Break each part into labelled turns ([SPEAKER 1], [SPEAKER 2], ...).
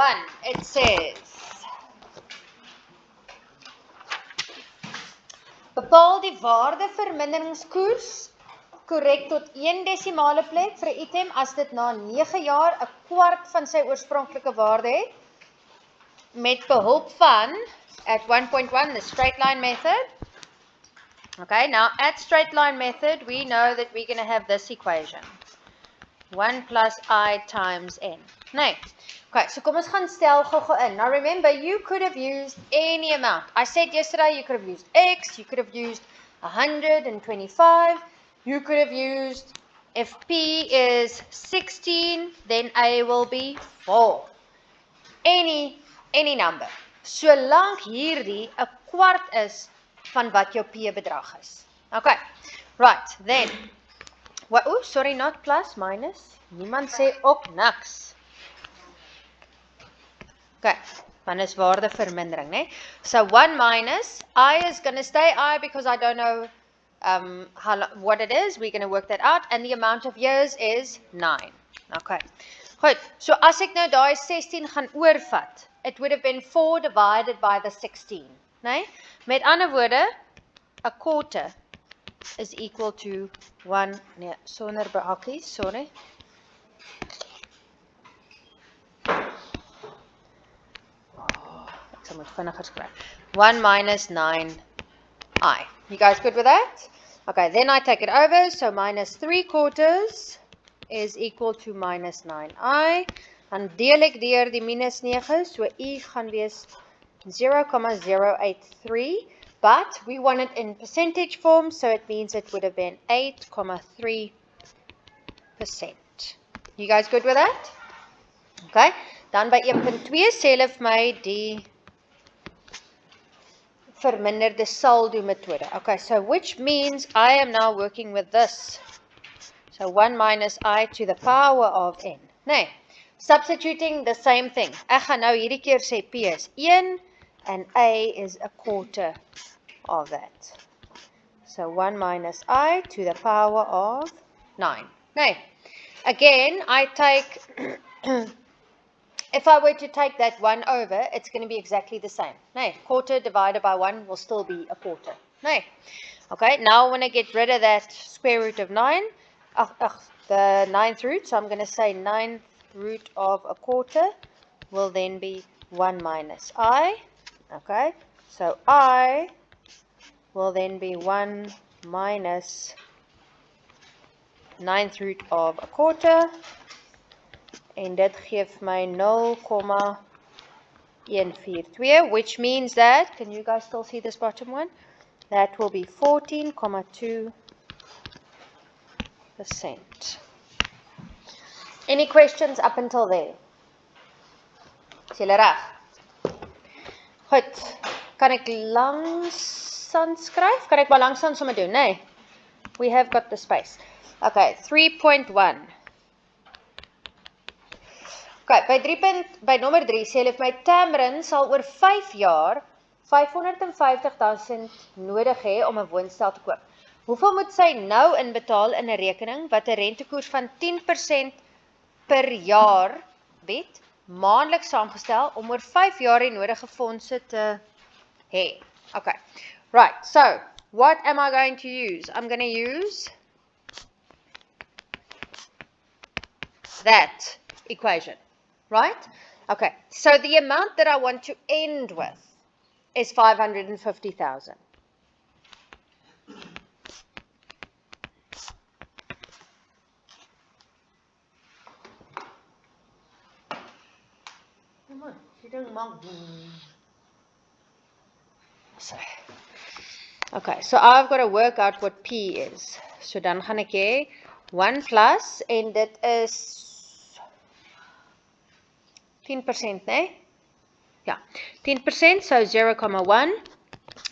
[SPEAKER 1] 1, it says, bepaal die waardeverminderingskoers korrek tot 1 desimale plek vir 'n item as dit na 9 jaar 'n kwart van sy oorspronklike waarde het, met behulp van, at 1.1, the straight line method. Okay, now at straight line method, we know that we're going to have this equation. 1 plus I times n. Nee. Okay, so kom ons gaan stel gou in. Now remember, you could have used any amount. I said yesterday you could have used x, you could have used 125, you could have used, if p is 16, then a will be 4. Any number. Solank hierdie 'n kwart is van wat jou p bedrag is. Okay, right, then, sorry, not plus, minus. Niemand sê ook niks. Okay, dan is waardevermindering, né? So 1 minus, I is going to stay I because I don't know what it is. We're going to work that out. And the amount of years is 9. Okay, goed. So as ek nou daai 16 gaan oorvat, it would have been 4 divided by the 16, né? Met ander woorde, a quarter is equal to 1, nee, sonder behakkies, sorry. Ek sal moet vinniger skryf. 1 minus 9i. You guys good with that? Okay, then I take it over, so minus 3/4 is equal to minus 9i. Dan deel ek deur die minus 9, so I gaan wees 0,083, but we want it in percentage form, so it means it would have been 8,3%. You guys good with that? Okay, dan by 1.2 sê hulle vir my die verminderde saldo methode. Okay, so which means I am now working with this. So 1 minus I to the power of n. Nee, substituting the same thing. Ek gaan nou hierdie keer sê P is 1 and A is a quarter of that. So 1 minus I to the power of 9. Nee, again, I take, if I were to take that 1 over, it's going to be exactly the same. Nee, quarter divided by 1 will still be a quarter. Nee. Okay, now I want to get rid of that square root of 9. The 9th root, so I'm going to say 9th root of a quarter will then be 1 minus I. Okay, so I will then be 1 minus 9th root of a quarter. En dit geef my 0,142, which means that, can you guys still see this bottom one? That will be 14,2%. Any questions up until there? Is julle reg? Goed, kan ek langsaan skryf? Kan ek maar langsaan sommer doen, nee? We have got the space. Okay, 3.1. Okay, by nommer 3 sê hulle vir my Tamrin sal oor 5 jaar 550,000 nodig hê om 'n woonstel te koop. Hoeveel moet sy nou inbetaal in 'n rekening wat 'n rentekoers van 10% per jaar het, maandeliks saamgestel om oor 5 jaar die nodige fondse te hê? Okay. Right. So, what am I going to use? I'm going to use that equation. Right? Okay, so the amount that I want to end with is 550,000. Come on, you don't mind. Okay, so I've got to work out what P is. So dan gaan ek hê 1 plus, en dit is 10%, né? Yeah, 10%, so 0,1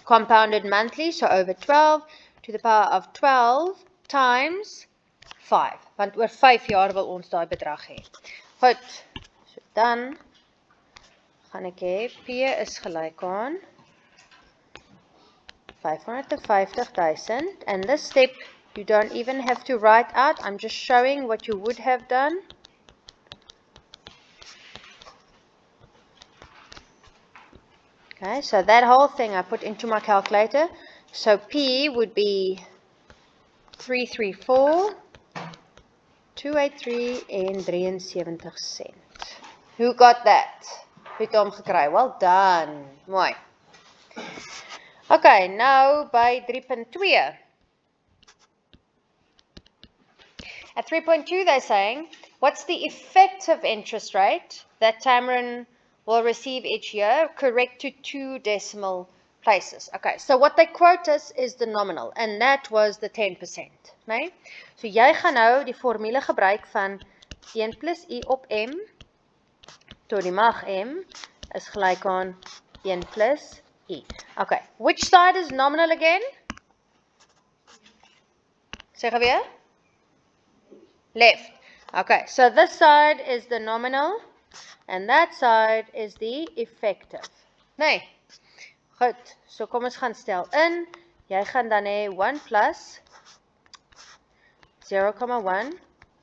[SPEAKER 1] compounded monthly, so over 12 to the power of 12 times 5. Want oor 5 jaar wil ons daai bedrag hê. Goed, so dan gaan ek hê P is gelyk aan 550,000, and this step you don't even have to write out. I'm just showing what you would have done. Okay, so that whole thing I put into my calculator. So P would be 334, 283 en 73 cent. Who got that? Wie het hom gekry? Well done. Mooi. Okay, nou by 3.2. At 3.2 they're saying, what's the effective interest rate that Tamarin will receive each year, correct to 2 decimal places? Okay, so what they quote us is the nominal, and that was the 10%. Nee? So jy gaan nou die formule gebruik van 1 plus I op M tot die mag M is gelijk aan 1 plus I. Okay, which side is nominal again? Zeg weer? Left. Okay, so this side is the nominal and that side is the effective. Nee. Goed, so kom ons gaan stel in. Jy gaan dan hê 1 plus 0,1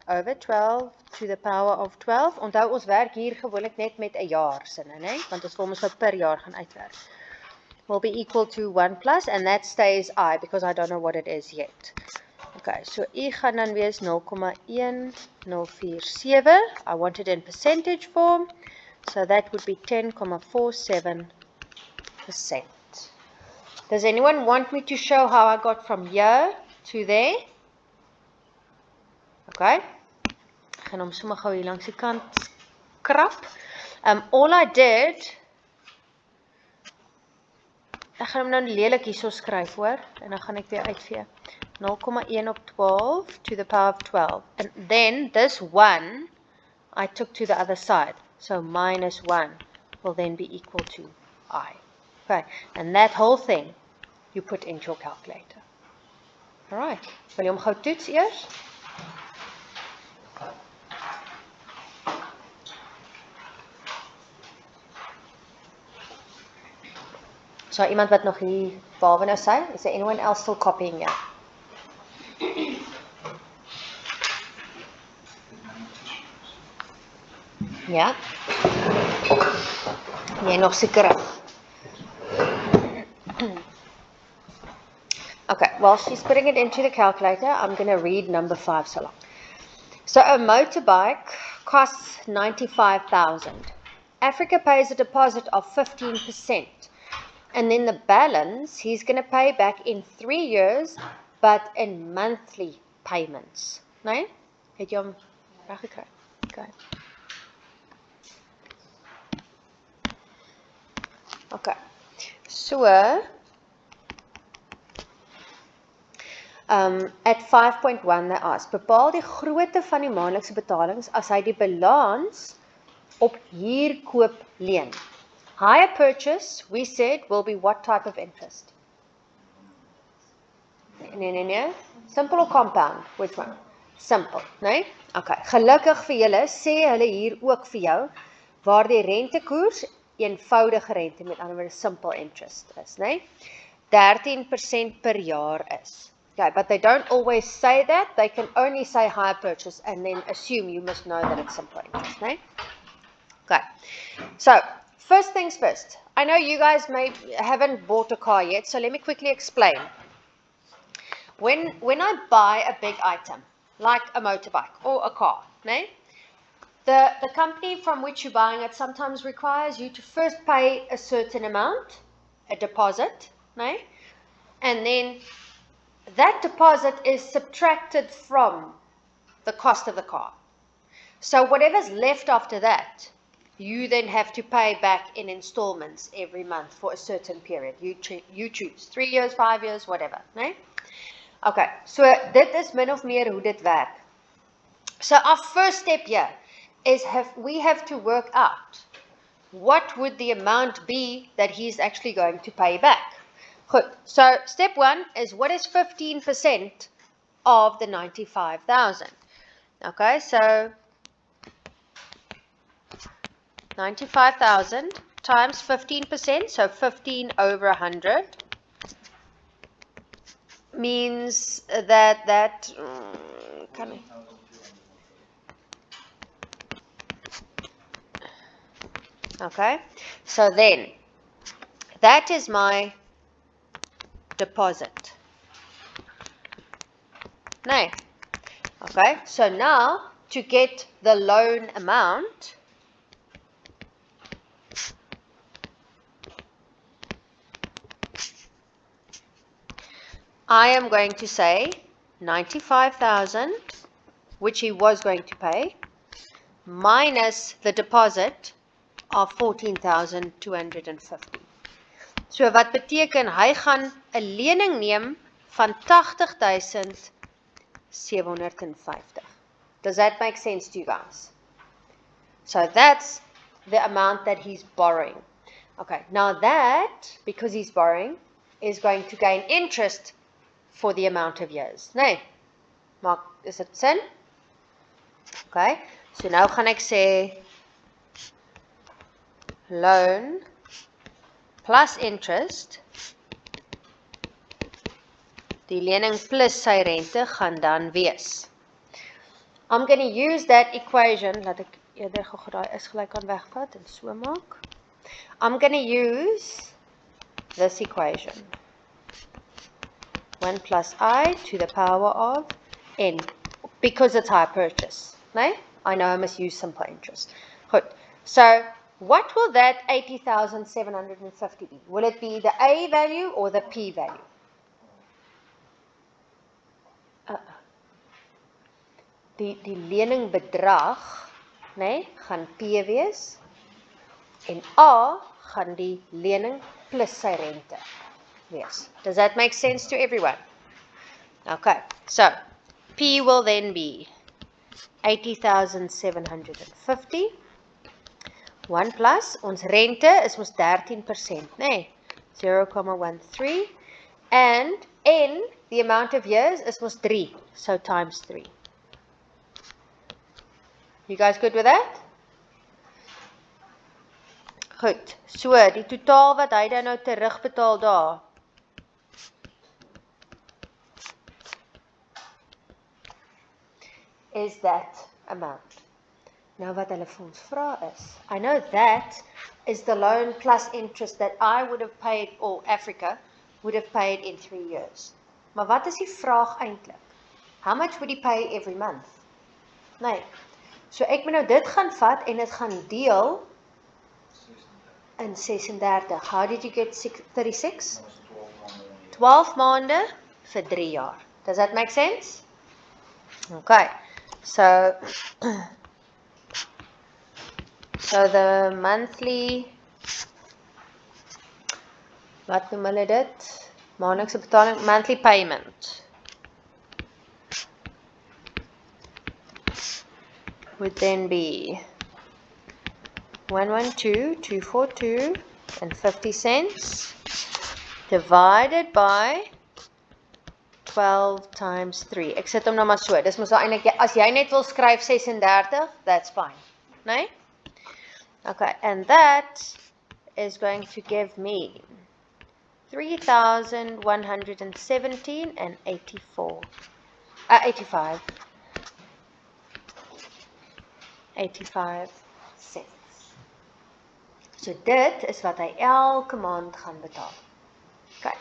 [SPEAKER 1] over 12 to the power of 12. Onthou ons werk hier gewoonlik net met 'n jaar sinne, né? Want ons wil mos nou per jaar gaan uitwerk. Will be equal to 1 plus and that stays I because I don't know what it is yet. Okay, so I gaan dan wees 0,1047. I want it in percentage form. So that would be 10,47%. Does anyone want me to show how I got from here to there? Okay. Ek gaan hom sommer gou hier langs die kant krap. All I did, ek gaan hom nou lelik hierso skryf hoor, en dan gaan ek weer uitvee. 0,1 op 12 to the power of 12. And then this 1 I took to the other side. So minus 1 will then be equal to I. Okay, and that whole thing you put into your calculator. Alright, wil jy hom gou toets eers? So iemand wat nog hier behalwe nou sê, is there anyone else still copying here? Ja. Jy nog seker. Okay, while she's putting it into the calculator, I'm going to read number 5 so long. So a motorbike costs 95,000. Africa pays a deposit of 15%. And then the balance, he's going to pay back in 3 years, but in monthly payments. Nee? Het jy hom reg gekry? Okay. Okay. So, at 5.1 they ask, bepaal die grootte van die maandelikse betalings as hy die balans op huurkoop leen. Hire purchase, we said, will be what type of interest? Nee. Simple or compound? Which one? Simple, nee? Okay. Gelukkig vir julle, sê hulle hier ook vir jou, waar die rentekoers eenvoudige rente, met ander woorde simple interest is, nee? 13% per jaar is. Okay, but they don't always say that. They can only say hire purchase and then assume you must know that it's simple interest, nee? Okay. So, first things first. I know you guys haven't bought a car yet, so let me quickly explain. When I buy a big item, like a motorbike or a car, nee? The company from which you're buying it sometimes requires you to first pay a certain amount, a deposit, nee? And then that deposit is subtracted from the cost of the car. So whatever's left after that, you then have to pay back in installments every month for a certain period. You choose 3 years, 5 years, whatever, nee? Okay, so dit is min of meer hoe dit werk. So our first step here is we have to work out what would the amount be that he's actually going to pay back. Goed, so step 1 is what is 15% of the 95,000? Okay, so 95,000 times 15%, so 15 over 100, means that okay, so then That is my deposit. No. Okay, so now to get the loan amount, I am going to say 95,000, which he was going to pay, minus the deposit of 14,250. So wat beteken, hy gaan 'n lening neem van 80,750. Does that make sense to you guys? So that's the amount that he's borrowing. Okay, now that, because he's borrowing, is going to gain interest for the amount of years. Nee, maak, is dit sin? Okay, so nou gaan ek sê, loan plus interest, die lening plus sy rente gaan dan wees. I'm going to use that equation, laat ek eerder gou daai is gelyk aan wegvat en so maak. I'm going to use this equation. 1 plus I to the power of n, because it's higher purchase. No? I know I must use simple interest. Good. So, what will that 80,750 be? Will it be the A value or the P value? Die leningbedrag, nee, gaan P wees en A gaan die lening plus sy rente wees. Does that make sense to everyone? Okay, so P will then be 80,750. 1 plus, ons rente is mos 13%, nee, 0,13. And N, the amount of years, is mos 3, so times 3. You guys good with that? Goed, so die totaal wat hy dan nou terugbetaal daar, is that amount. Nou wat hulle vir ons vra is, I know that is the loan plus interest that I would have paid, or Africa would have paid in 3 years. Maar wat is die vraag eintlik? How much would he pay every month? Nee. So ek moet nou dit gaan vat en dit gaan deel in 36. How did you get 36? 12 maande vir 3 jaar. Does that make sense? Okay. So the monthly, wat noem hulle dit? Maandelikse betaling, monthly payment would then be 112,242.50 divided by 12 times 3. Ek sit hom nou maar so. Dis mos eintlik, as jy net wil skryf 36, that's fine. Nee? Okay, and that is going to give me 3,117 and 85. 85 cents. So dit is wat hy elke maand gaan betaal. Okay.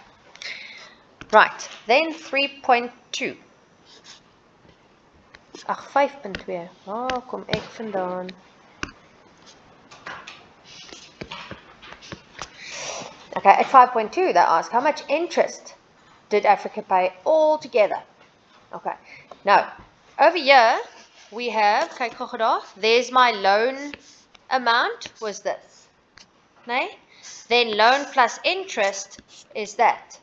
[SPEAKER 1] Right, then 3.2. Ag, 5.2. Waar kom ek vandaan? Okay, at 5.2 they ask, how much interest did Africa pay all together? Okay, now, over here, we have, kyk gou daar, there's my loan amount, was this. Nee? Then loan plus interest is that.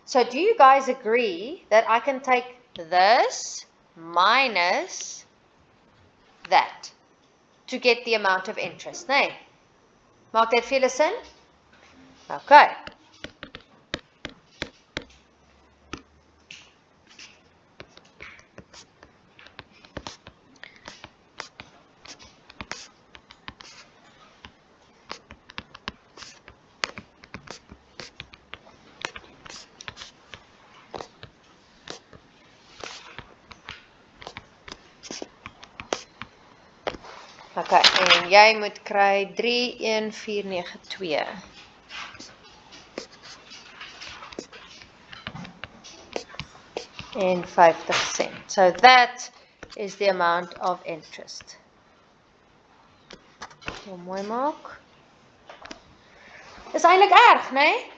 [SPEAKER 1] So do you guys agree that I can take this minus that to get the amount of interest? Nee? Maak dit vir julle sin? Okay. Okay, en jy moet kry 31492. en 50 cent. So that is the amount of interest. Hoe mooi maak. Dis eintlik erg, né? Nee?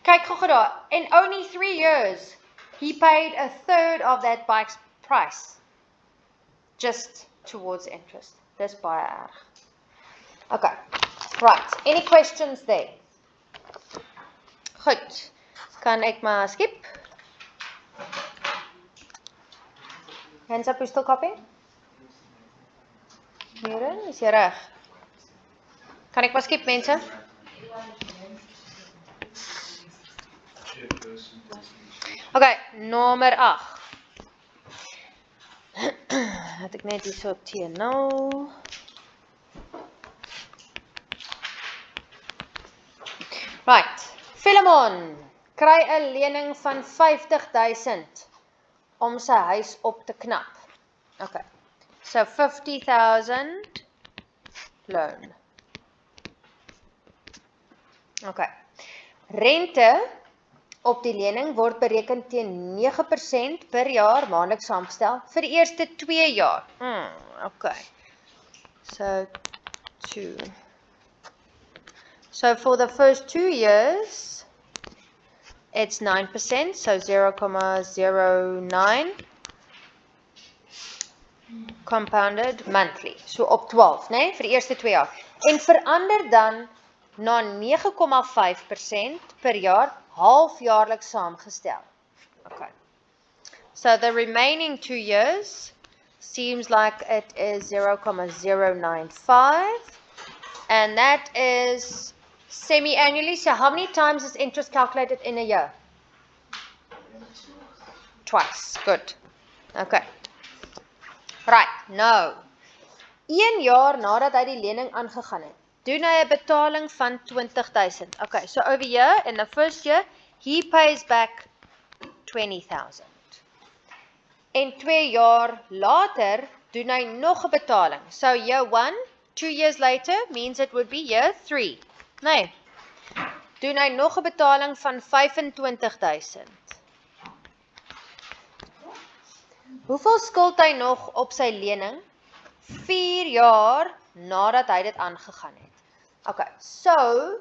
[SPEAKER 1] Kyk gou daar. In only 3 years, he paid a third of that bike's price. Just towards interest. Dis baie erg. Okay. Right. Any questions there? Goed. Kan ek maar skip? Hands up, you still copying? Meren, is jy reg? Kan ek maar skip, mense? Okay, nommer 8. Laat ek net hier so T0. Right. Philemon kry 'n lening van 50,000 om sy huis op te knap. Okay. So 50,000 loan. Okay. Rente op die lening word bereken teen 9% per jaar maandeliks saamgestel vir die eerste 2 jaar. Okay. So 2. So for the first 2 years, it's 9%, so 0,09 compounded monthly. So op 12, né, vir die eerste 2 jaar. En verander dan na 9,5% per jaar, halfjaarliks saamgestel. Okay. So the remaining 2 years seems like it is 0,095, and that is semi-annually. So how many times is interest calculated in a year? Twice. Good. Okay. Right. Now, 1 jaar nadat hy die lening aangegaan het, doen hy 'n betaling van 20,000. Okay, so over here, in the first year, he pays back 20,000. En 2 jaar later, doen hy nog 'n betaling. So year 1, 2 years later, means it would be year 3. Nee, doen hy nog 'n betaling van 25,000. Hoeveel skuld hy nog op sy lening? 4 jaar nadat hy dit aangegaan het. Okay, so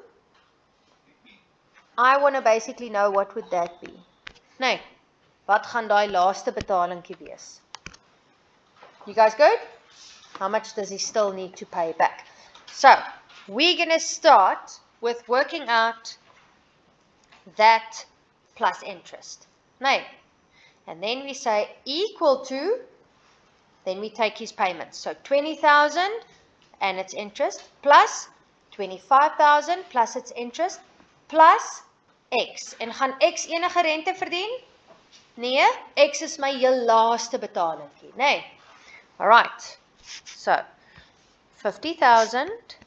[SPEAKER 1] I want to basically know what would that be. Nee, wat gaan daai laaste betalingkie wees? You guys good? How much does he still need to pay back? So, we're going to start with working out that plus interest. Nee, and then we say equal to, then we take his payments. So 20,000 and its interest plus 25,000 plus its interest plus X. En gaan X enige rente verdien? Nee, X is my heel laaste betalingkie. Nee. Alright. So 50,000.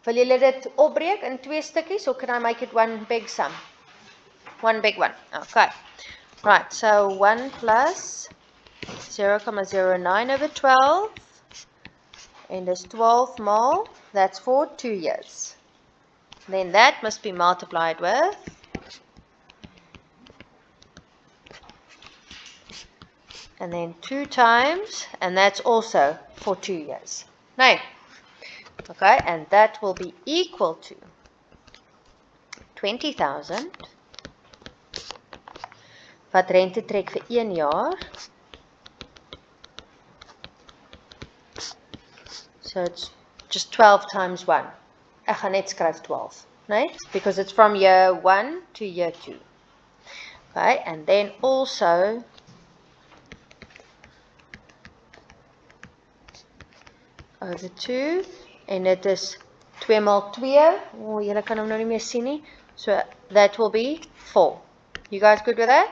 [SPEAKER 1] Wil julle dit opbreek in 2 stukkies or can I make it one big sum? One big one. Okay. Right, so 1 plus 0,09 over 12, and there's 12 more, that's for 2 years. Then that must be multiplied with and then 2 times, and that's also for 2 years. No. Okay, and that will be equal to 20,000 wat rente trek vir 1 jaar. So it's just 12 times 1. Ek gaan net skryf 12, right? Because it's from year 1 to year 2. Okay, and then also over 2, en dit is 2 maal 2. Oh, julle kan hom nou nie meer sien nie. So that will be 4. You guys good with that?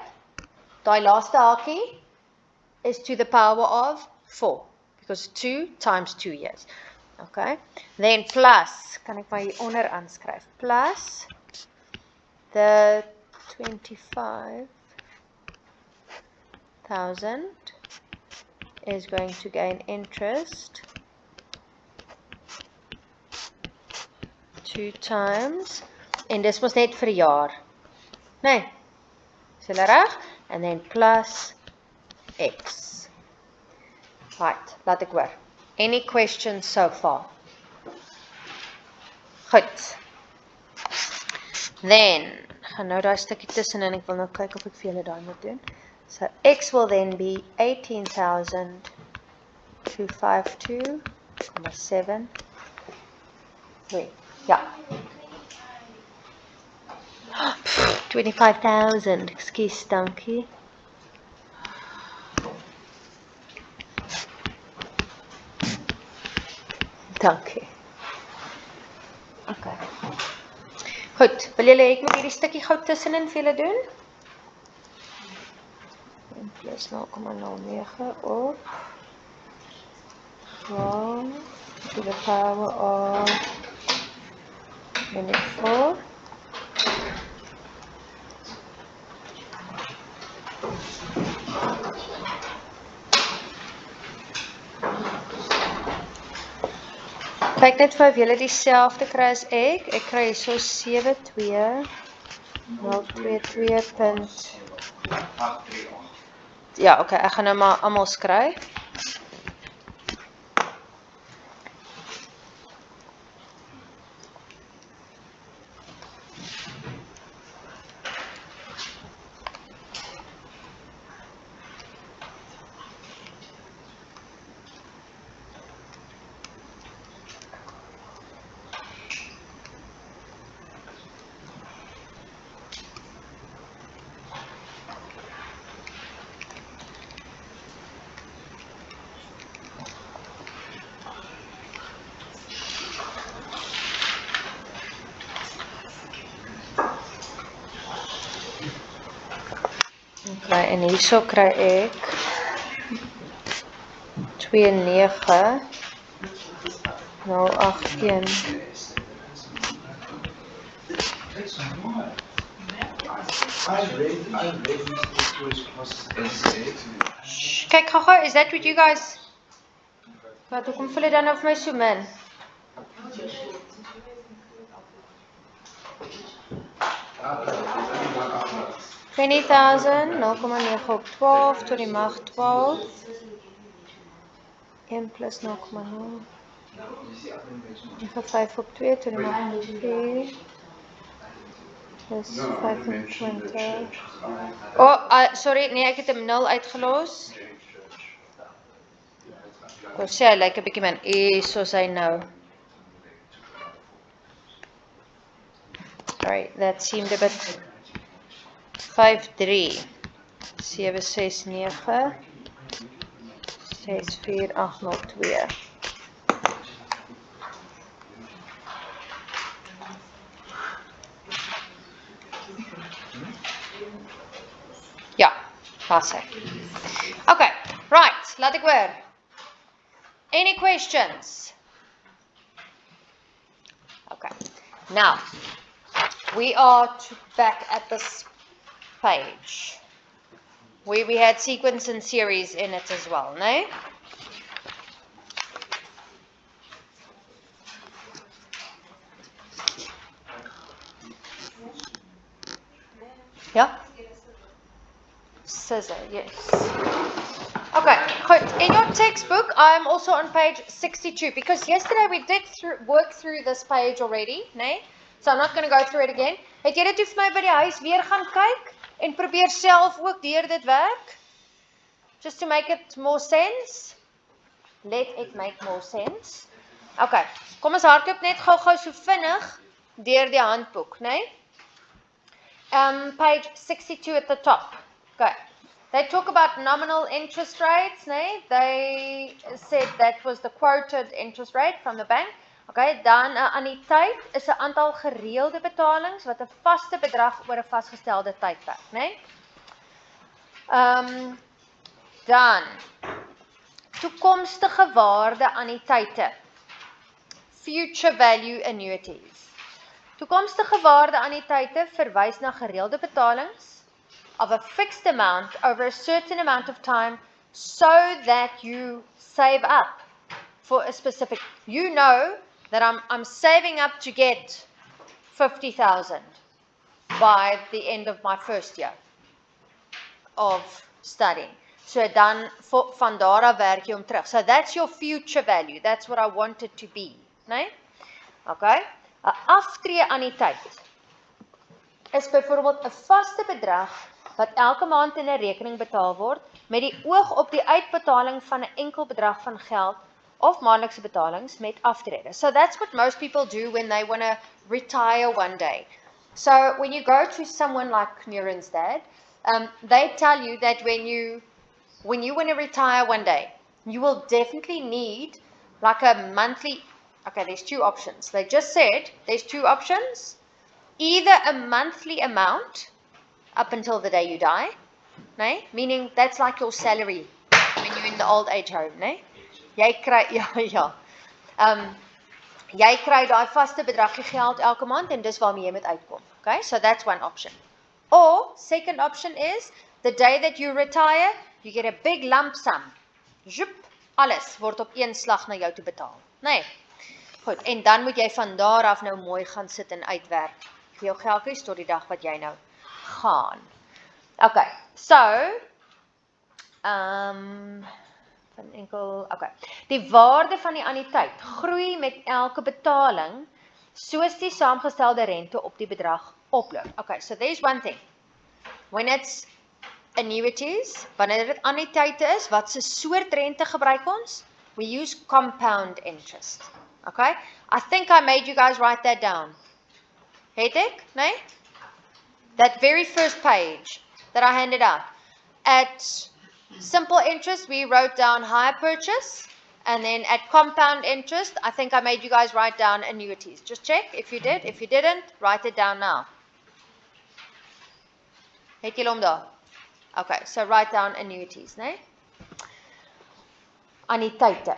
[SPEAKER 1] Daai laaste hakie is to the power of 4. Because 2 times 2 years. Okay. Then plus, kan ek maar hier onder aanskryf. Plus the 25,000 is going to gain interest 2 times. En dis mos net vir 'n jaar. Nee. julle reg? And then plus x. Right, laat ek hoor. Any questions so far? Goed. Then, gaan nou daai stukkie tussen en ek wil nou kyk of ek vir julle daai moet doen. So x will then be 18,252,7. Wait, yeah. 25,000, excuse, dankie. Dankie. Okay. Goed, wil julle ek moet hierdie stukkie gou tussenin vir julle doen? En plus 0,09 op 12 to the power of 24. Kyk net vir of julle dieselfde kry as ek. Ek kry hierso 72,022. Ja, okay, ek gaan nou maar almal skryf. Okay, en hierso kry ek 29,081. Kyk gou-gou, is that what you guys... Wat, hoekom voel jy dan of my so min? $20,000, 0,9 op 12, tot die mag 12. 1 plus 0,0. 5 op 2, tot die mag 4. Plus 25. Oh, sorry, nee, ek het hem 0 uitgelos. Ek sê, hy lyk 'n bietjie min, soos hy nou. Sorry, that seemed a bit... 5,3, 7, 6, 9, 6, 4, 8, 0, 2. Ja, was hy. Okay, right, laat ek hoor. Any questions? Okay, now, we are back at this page where we had sequence and series in it as well, no? Yeah? Scissor, yes. Okay, good. In your textbook, I'm also on page 62 because yesterday we did work through this page already, no? So I'm not going to go through it again. Het jy dit vir my by die huis weer gaan kyk en probeer self ook deur dit werk? Just to make it more sense. Let it make more sense. Okay, kom ons hardloop net gou-gou so vinnig deur die handboek, né? Page 62 at the top. Okay. They talk about nominal interest rates, né? They said that was the quoted interest rate from the bank. Okay, dan 'n anniteit is 'n aantal gereelde betalings wat 'n vaste bedrag oor 'n vasgestelde tydperk, né? Dan toekomstige waarde anniteite. Future value annuities. Toekomstige waarde anniteite verwys na gereelde betalings of a fixed amount over a certain amount of time so that you save up for a specific, you know that I'm saving up to get 50,000 by the end of my first year. of studying. So dan van daar af werk jy hom terug. So that's your future value. That's what I want it to be, né? Okay? 'n Aftree anniteit is byvoorbeeld 'n vaste bedrag wat elke maand in 'n rekening betaal word met die oog op die uitbetaling van 'n enkel bedrag van geld of maandelikse betalings met aftrede. So that's what most people do when they want to retire one day. So when you go to someone like Nuren's dad, they tell you that when you want to retire one day, you will definitely need like a monthly, okay, there's two options. They just said there's two options. Either a monthly amount up until the day you die, nee? Meaning that's like your salary when you're in the old age home, nee? Jy kry jy kry daai vaste bedragie geld elke maand en dis waarmee jy moet uitkom. Okay? So that's one option. Or second option is the day that you retire, you get a big lump sum. Joep, alles word op een slag na jou toe betaal. Nee. Goed, en dan moet jy van daar af nou mooi gaan sit en uitwerk vir jou geldjies tot die dag wat jy nou gaan. Okay, so die waarde van die anniteit groei met elke betaling soos die saamgestelde rente op die bedrag oploop. Okay, so there's one thing. When it's annuities, wanneer dit anniteite is, wat se soort rente gebruik ons? We use compound interest. Okay? I think I made you guys write that down. Het ek? Nee? That very first page that I handed out. At simple interest, we wrote down hire purchase. And then at compound interest, I think I made you guys write down annuities. Just check if you did. If you didn't, write it down now. Het julle hom daar? Okay, so write down annuities, né? Anniteite.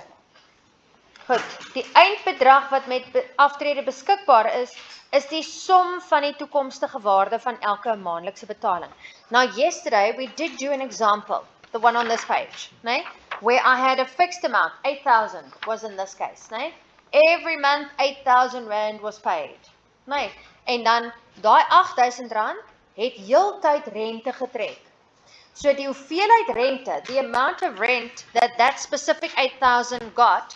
[SPEAKER 1] Goed, die eindbedrag wat met aftrede beskikbaar is die som van die toekomstige waarde van elke maandelikse betaling. Now yesterday we did do an example, the one on this page, né? Where I had a fixed amount, 8,000 was in this case, né? Every month 8,000 rand was paid, né? En dan daai 8,000 rand het heeltyd rente getrek. So die hoeveelheid rente, the amount of rent that specific 8,000 got,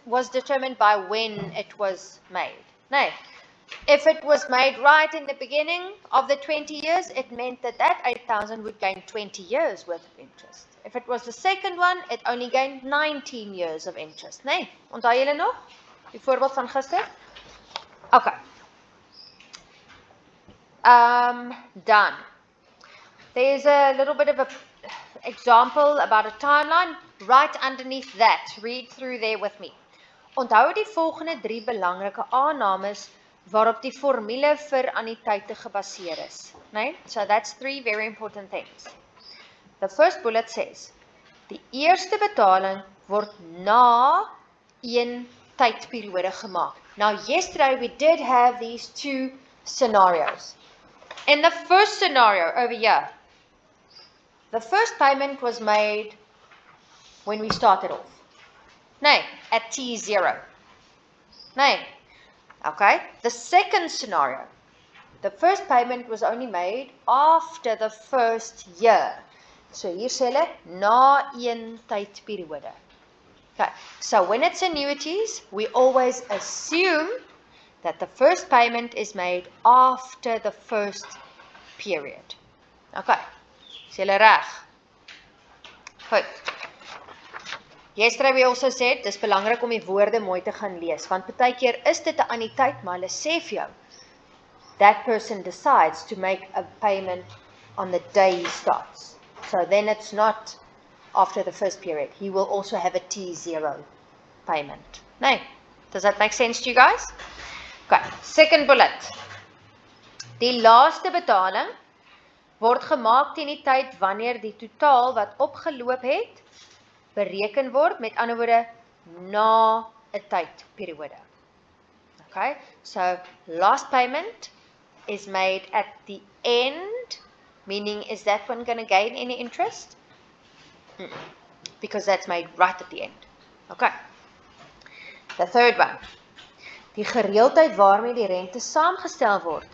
[SPEAKER 1] was determined by when it was made. Nee, if it was made right in the beginning of the 20 years, it meant that 8,000 would gain 20 years worth of interest. If it was the second one, it only gained 19 years of interest. Nee, onthou julle nog? Die voorbeeld van gister? Okay. Done. There's a little bit of an example about a timeline right underneath that. Read through there with me. Onthou die volgende 3 belangrike aannames waarop die formule vir anniteite gebaseer is. Nee? So that's 3 very important things. The first bullet says, die eerste betaling word na een tydperiode gemaak. Now yesterday we did have these 2 scenarios. In the first scenario over here, the first payment was made when we started off. Nee, at T0. Nee. Okay. The second scenario, the first payment was only made after the first year. So hier sê hulle na een tydperiode. Okay. So when it's annuities, we always assume that the first payment is made after the first period. Okay. Is julle reg? Goed. Yesterday we also said, dis belangrik om die woorde mooi te gaan lees, want partykeer is dit 'n anniteit, maar hulle sê vir jou, that person decides to make a payment on the day he starts. So then it's not after the first period. He will also have a T0 payment. Nee, does that make sense to you guys? Okay, second bullet. Die laaste betaling word gemaak teen die tyd wanneer die totaal wat opgeloop het, bereken word, met ander woorde, na 'n tydperiode. Okay, so last payment is made at the end, meaning is that one going to gain any interest? Because that's made right at the end. Okay. The third one. Die gereeldheid waarmee die rente saamgestel word,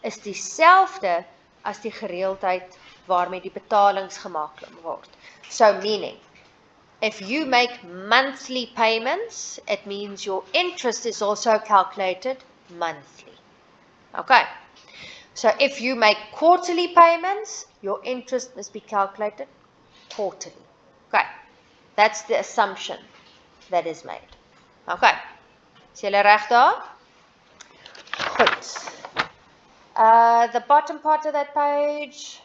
[SPEAKER 1] is dieselfde as die gereeldheid waarmee die betalings gemaak word. So meaning, if you make monthly payments, it means your interest is also calculated monthly. Okay. So if you make quarterly payments, your interest must be calculated quarterly. Okay. That's the assumption that is made. Okay. Is julle reg daar? Goed. The bottom part of that page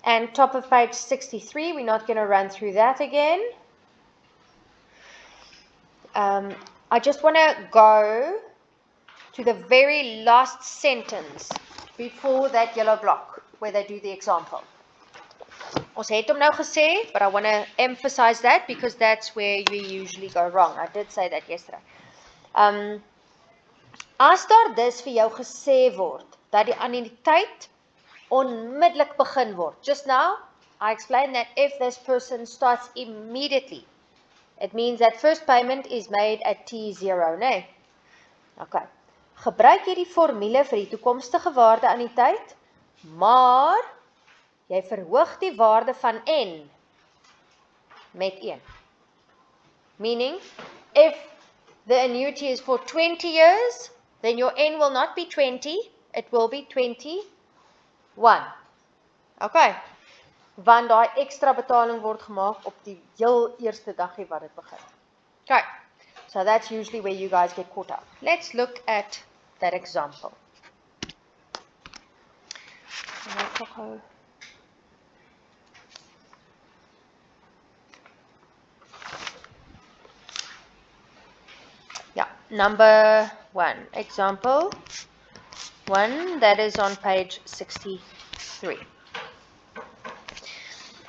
[SPEAKER 1] and top of page 63, we're not going to run through that again. I just want to go to the very last sentence before that yellow block where they do the example. Ons het hom nou gesê, but I want to emphasize that because that's where we usually go wrong. I did say that yesterday. As daar dus vir jou gesê word dat die annuïteit onmiddellik begin word. Just now, I explained that if this person starts immediately, it means that first payment is made at T0, nee? Okay. Gebruik hierdie formule vir die toekomstige waarde annuïteit, maar jy verhoog die waarde van N met 1. Meaning, if the annuity is for 20 years, then your N will not be 20, it will be 21. Okay. Want daai ekstra betaling word gemaak op die heel eerste dagie wat dit begin. Okay. So that's usually where you guys get caught up. Let's look at that example. Yeah, number 1. Example 1, that is on page 63.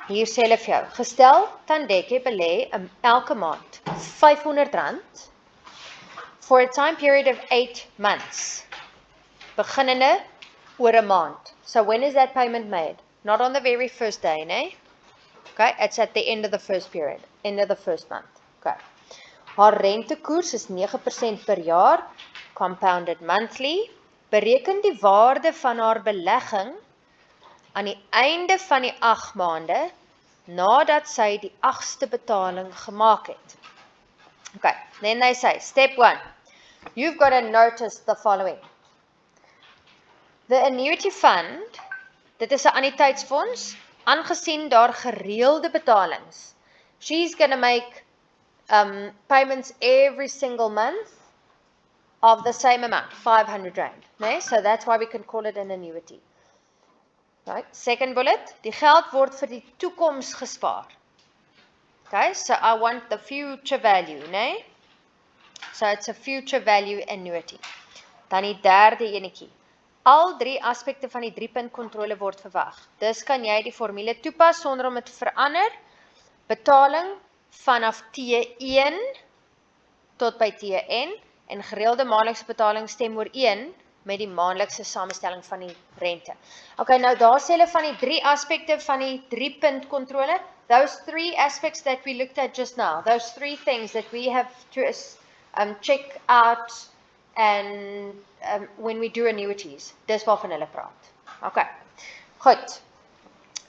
[SPEAKER 1] Hier sê hulle vir jou, gestel Tandeke belê elke maand R500 for a time period of 8 months, beginnende oor 'n maand. So when is that payment made? Not on the very first day, nee? Okay, it's at the end of the first period, end of the first month. Okay. Haar rentekoers is 9% per jaar, compounded monthly. Bereken die waarde van haar belegging aan die einde van die 8 maande, nadat sy die 8ste betaling gemaak het. Okay, then they say, step 1, you've got to notice the following. The annuity fund, dit is 'n annuïteitsfonds, aangesien daar gereelde betalings. She's going to make payments every single month of the same amount, R500, nee? So that's why we can call it an annuity. Right. Second bullet, die geld word vir die toekoms gespaar. Okay, so I want the future value, nee? So it's a future value annuity. Dan die derde enetjie. Al 3 aspekte van die 3-punt kontrole word verwag. Dus kan jy die formule toepas sonder om dit te verander. Betaling vanaf T1 tot by Tn en gereelde maandelikse betaling stem ooreen met die maandelikse samestelling van die rente. Okay, nou daar sê hulle van die 3 aspekte van die 3-punt kontrole. Those 3 aspects that we looked at just now, those 3 things that we have to check out and when we do annuities, dis waarvan hulle praat. Okay, goed.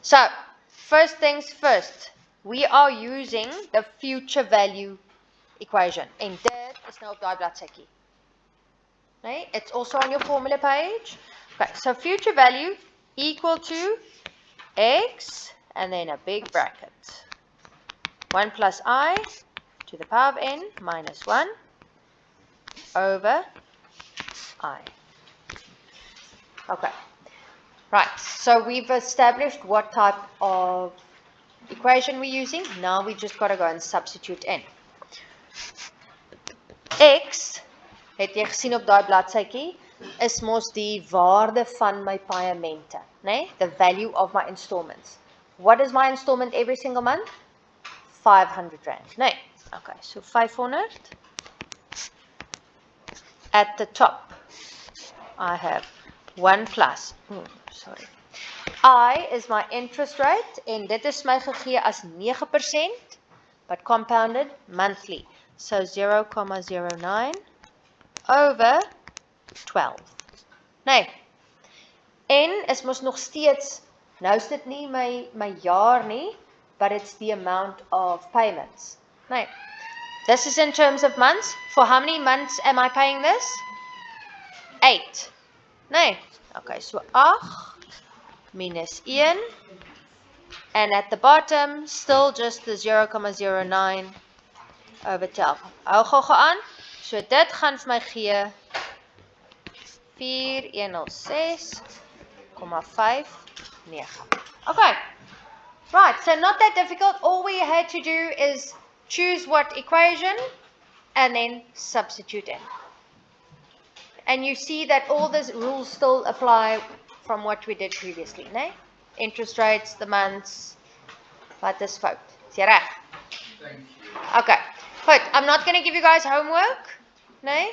[SPEAKER 1] So, first things first, we are using the future value equation. En dit is nou op daai bladsytjie. Okay, it's also on your formula page. Okay, so future value equal to x and then a big bracket. 1 plus I to the power of n minus 1 over I. Okay, right, so we've established what type of equation we're using. Now we just got to go and substitute in. X, het jy gesien op daai bladsytjie, is mos die waarde van my paemente, nee? The value of my installments. What is my installment every single month? R500, nee? Okay, so 500. At the top, I have 1 plus, I is my interest rate, en dit is my gegee as 9%, but compounded monthly. So 0,09 over 12. Nee, N is mos nog steeds Nou is dit nie my jaar nie, but it's the amount of payments. Nee. This is in terms of months. For how many months am I paying this? 8. Nee. Okay, so 8 minus 1. And at the bottom, still just the 0,09 over 12. Hou gou aan. So dit gaan vir my gee 4106,59. Okay. Right, so not that difficult. All we had to do is choose what equation and then substitute in. And you see that all these rules still apply from what we did previously, né? Interest rates, the months, wat is fout? Is jy reg?
[SPEAKER 2] Thank you.
[SPEAKER 1] Okay, good. I'm not going to give you guys homework, né?